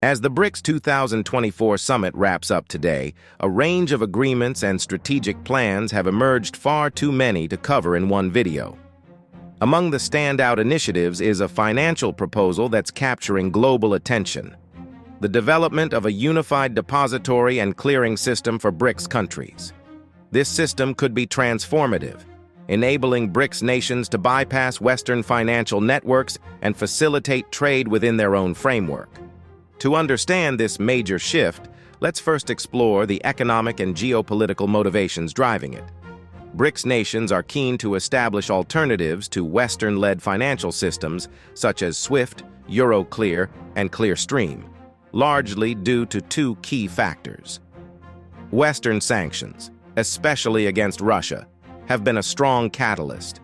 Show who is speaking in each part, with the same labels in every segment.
Speaker 1: As the BRICS 2024 summit wraps up today, a range of agreements and strategic plans have emerged, far too many to cover in one video. Among the standout initiatives is a financial proposal that's capturing global attention: the development of a unified depository and clearing system for BRICS countries. This system could be transformative, enabling BRICS nations to bypass Western financial networks and facilitate trade within their own framework. To understand this major shift, let's first explore the economic and geopolitical motivations driving it. BRICS nations are keen to establish alternatives to Western-led financial systems such as SWIFT, Clear, and Clearstream, largely due to two key factors. Western sanctions, especially against Russia, have been a strong catalyst.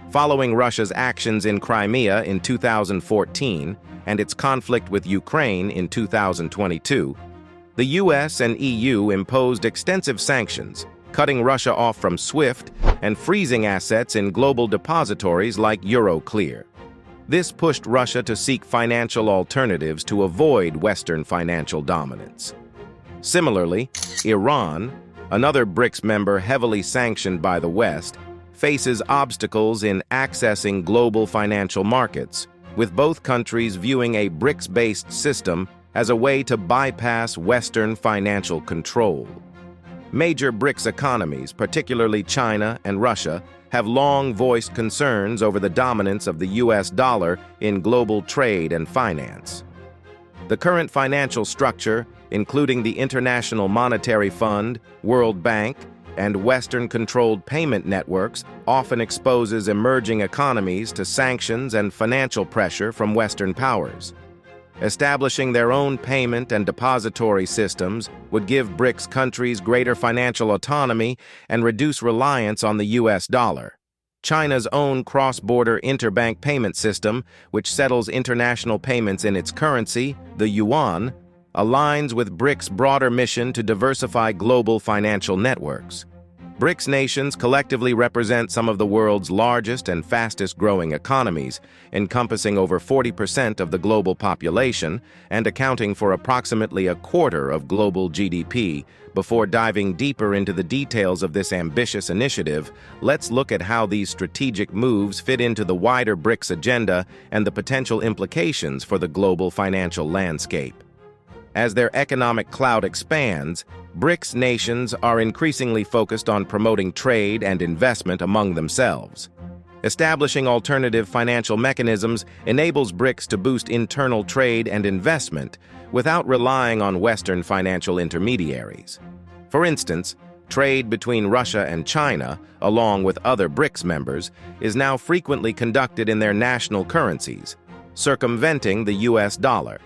Speaker 1: Following Russia's actions in Crimea in 2014 and its conflict with Ukraine in 2022, the US and EU imposed extensive sanctions, cutting Russia off from SWIFT and freezing assets in global depositories like Clear. This pushed Russia to seek financial alternatives to avoid Western financial dominance. Similarly, Iran, another BRICS member heavily sanctioned by the West, faces obstacles in accessing global financial markets, with both countries viewing a BRICS-based system as a way to bypass Western financial control. Major BRICS economies, particularly China and Russia, have long voiced concerns over the dominance of the US dollar in global trade and finance. The current financial structure, including the International Monetary Fund, World Bank, and Western-controlled payment networks, often exposes emerging economies to sanctions and financial pressure from Western powers. Establishing their own payment and depository systems would give BRICS countries greater financial autonomy and reduce reliance on the US dollar. China's own cross-border interbank payment system, which settles international payments in its currency, the yuan, aligns with BRICS' broader mission to diversify global financial networks. BRICS nations collectively represent some of the world's largest and fastest-growing economies, encompassing over 40% of the global population and accounting for approximately a quarter of global GDP. Before diving deeper into the details of this ambitious initiative, let's look at how these strategic moves fit into the wider BRICS agenda and the potential implications for the global financial landscape. As their economic clout expands, BRICS nations are increasingly focused on promoting trade and investment among themselves. Establishing alternative financial mechanisms enables BRICS to boost internal trade and investment without relying on Western financial intermediaries. For instance, trade between Russia and China, along with other BRICS members, is now frequently conducted in their national currencies, circumventing the US dollar.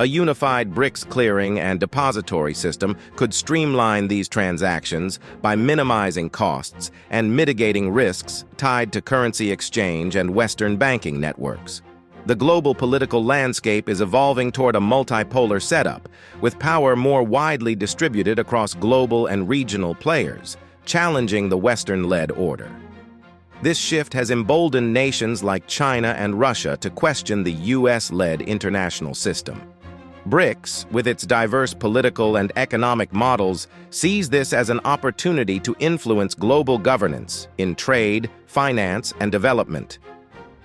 Speaker 1: A unified BRICS clearing and depository system could streamline these transactions by minimizing costs and mitigating risks tied to currency exchange and Western banking networks. The global political landscape is evolving toward a multipolar setup, with power more widely distributed across global and regional players, challenging the Western-led order. This shift has emboldened nations like China and Russia to question the US-led international system. BRICS, with its diverse political and economic models, sees this as an opportunity to influence global governance in trade, finance, and development.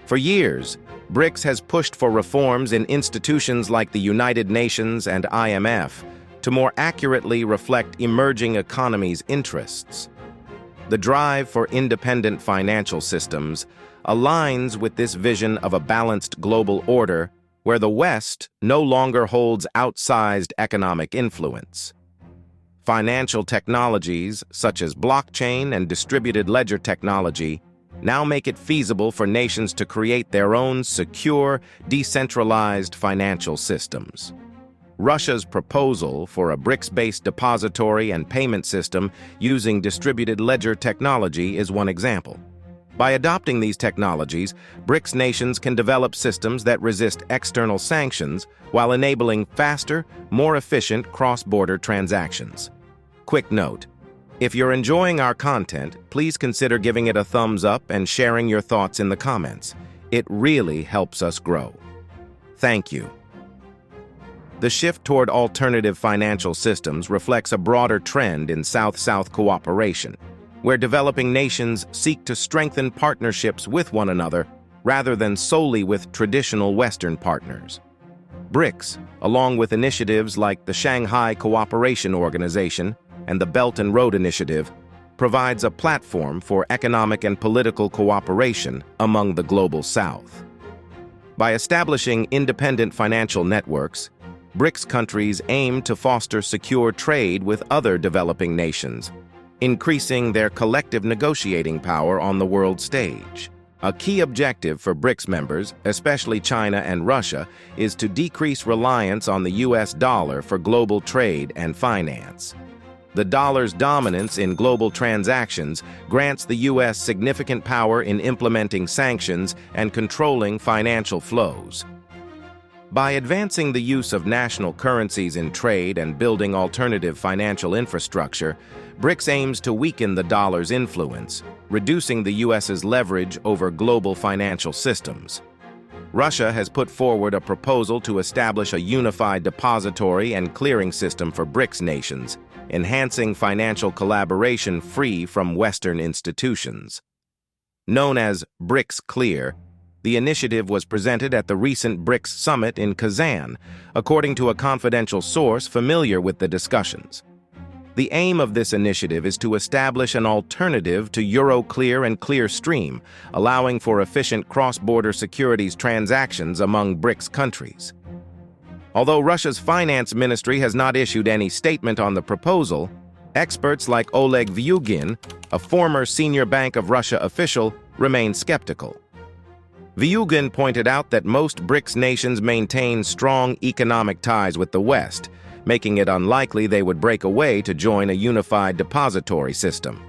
Speaker 1: For years, BRICS has pushed for reforms in institutions like the United Nations and IMF to more accurately reflect emerging economies' interests. The drive for independent financial systems aligns with this vision of a balanced global order where the West no longer holds outsized economic influence. Financial technologies, such as blockchain and distributed ledger technology, now make it feasible for nations to create their own secure, decentralized financial systems. Russia's proposal for a BRICS-based depository and payment system using distributed ledger technology is one example. By adopting these technologies, BRICS nations can develop systems that resist external sanctions while enabling faster, more efficient cross-border transactions. Quick note: if you're enjoying our content, please consider giving it a thumbs up and sharing your thoughts in the comments. It really helps us grow. Thank you. The shift toward alternative financial systems reflects a broader trend in South-South cooperation, where developing nations seek to strengthen partnerships with one another rather than solely with traditional Western partners. BRICS, along with initiatives like the Shanghai Cooperation Organization and the Belt and Road Initiative, provides a platform for economic and political cooperation among the Global South. By establishing independent financial networks, BRICS countries aim to foster secure trade with other developing nations, increasing their collective negotiating power on the world stage. A key objective for BRICS members, especially China and Russia, is to decrease reliance on the US dollar for global trade and finance. The dollar's dominance in global transactions grants the US significant power in implementing sanctions and controlling financial flows. By advancing the use of national currencies in trade and building alternative financial infrastructure, BRICS aims to weaken the dollar's influence, reducing the US's leverage over global financial systems. Russia has put forward a proposal to establish a unified depository and clearing system for BRICS nations, enhancing financial collaboration free from Western institutions. Known as BRICS Clear, the initiative was presented at the recent BRICS Summit in Kazan, according to a confidential source familiar with the discussions. The aim of this initiative is to establish an alternative to Euroclear and Clearstream, allowing for efficient cross-border securities transactions among BRICS countries. Although Russia's finance ministry has not issued any statement on the proposal, experts like Oleg Vyugin, a former senior Bank of Russia official, remain skeptical. Vyugin pointed out that most BRICS nations maintain strong economic ties with the West, making it unlikely they would break away to join a unified depository system.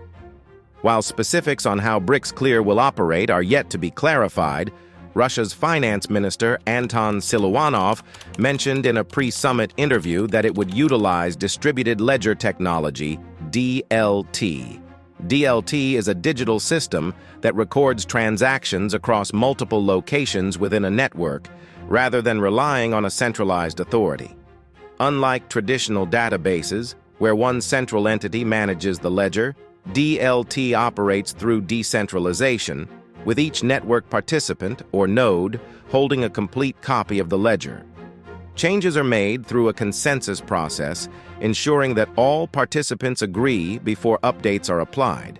Speaker 1: While specifics on how BRICS Clear will operate are yet to be clarified, Russia's finance minister Anton Siluanov mentioned in a pre-summit interview that it would utilize distributed ledger technology, DLT. DLT is a digital system that records transactions across multiple locations within a network, rather than relying on a centralized authority. Unlike traditional databases, where one central entity manages the ledger, DLT operates through decentralization, with each network participant, or node, holding a complete copy of the ledger. Changes are made through a consensus process, ensuring that all participants agree before updates are applied.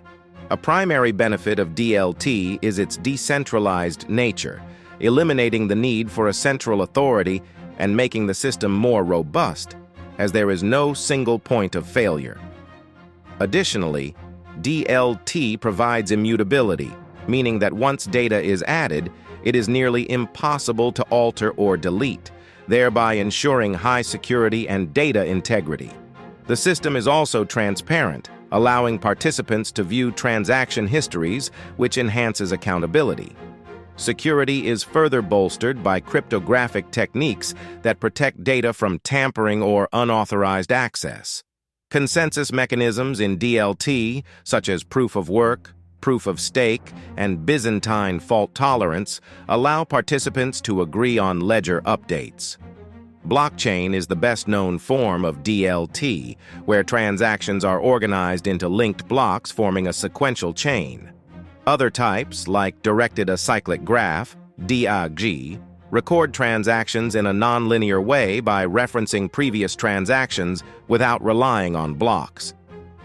Speaker 1: A primary benefit of DLT is its decentralized nature, eliminating the need for a central authority and making the system more robust, as there is no single point of failure. Additionally, DLT provides immutability, meaning that once data is added, it is nearly impossible to alter or delete, thereby ensuring high security and data integrity. The system is also transparent, allowing participants to view transaction histories, which enhances accountability. Security is further bolstered by cryptographic techniques that protect data from tampering or unauthorized access. Consensus mechanisms in DLT, such as proof of work, proof of stake, and Byzantine fault tolerance, allow participants to agree on ledger updates. Blockchain is the best-known form of DLT, where transactions are organized into linked blocks forming a sequential chain. Other types, like directed acyclic graph, DAG, record transactions in a nonlinear way by referencing previous transactions without relying on blocks.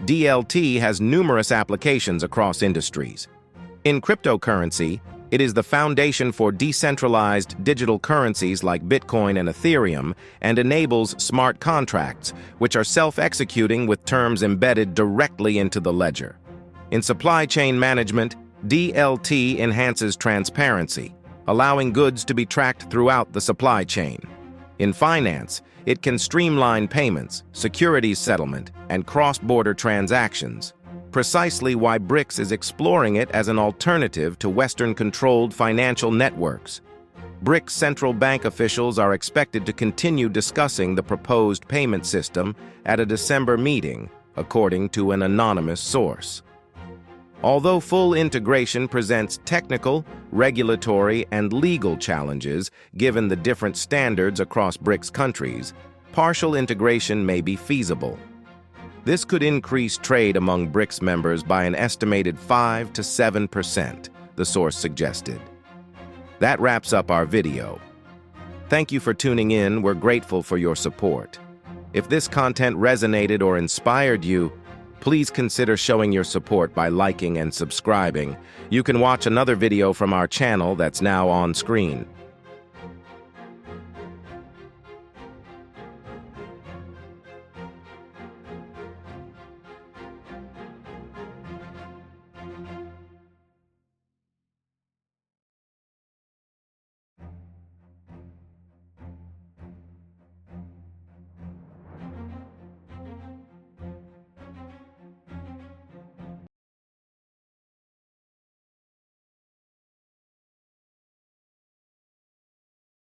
Speaker 1: DLT has numerous applications across industries. In cryptocurrency, it is the foundation for decentralized digital currencies like Bitcoin and Ethereum and enables smart contracts, which are self-executing with terms embedded directly into the ledger. In supply chain management, DLT enhances transparency, allowing goods to be tracked throughout the supply chain. In finance, it can streamline payments, securities settlement, and cross-border transactions, precisely why BRICS is exploring it as an alternative to Western-controlled financial networks. BRICS central bank officials are expected to continue discussing the proposed payment system at a December meeting, according to an anonymous source. Although full integration presents technical, regulatory, and legal challenges given the different standards across BRICS countries, partial integration may be feasible. This could increase trade among BRICS members by an estimated 5 to 7%, the source suggested. That wraps up our video. Thank you for tuning in. We're grateful for your support. If this content resonated or inspired you, please consider showing your support by liking and subscribing. You can watch another video from our channel that's now on screen.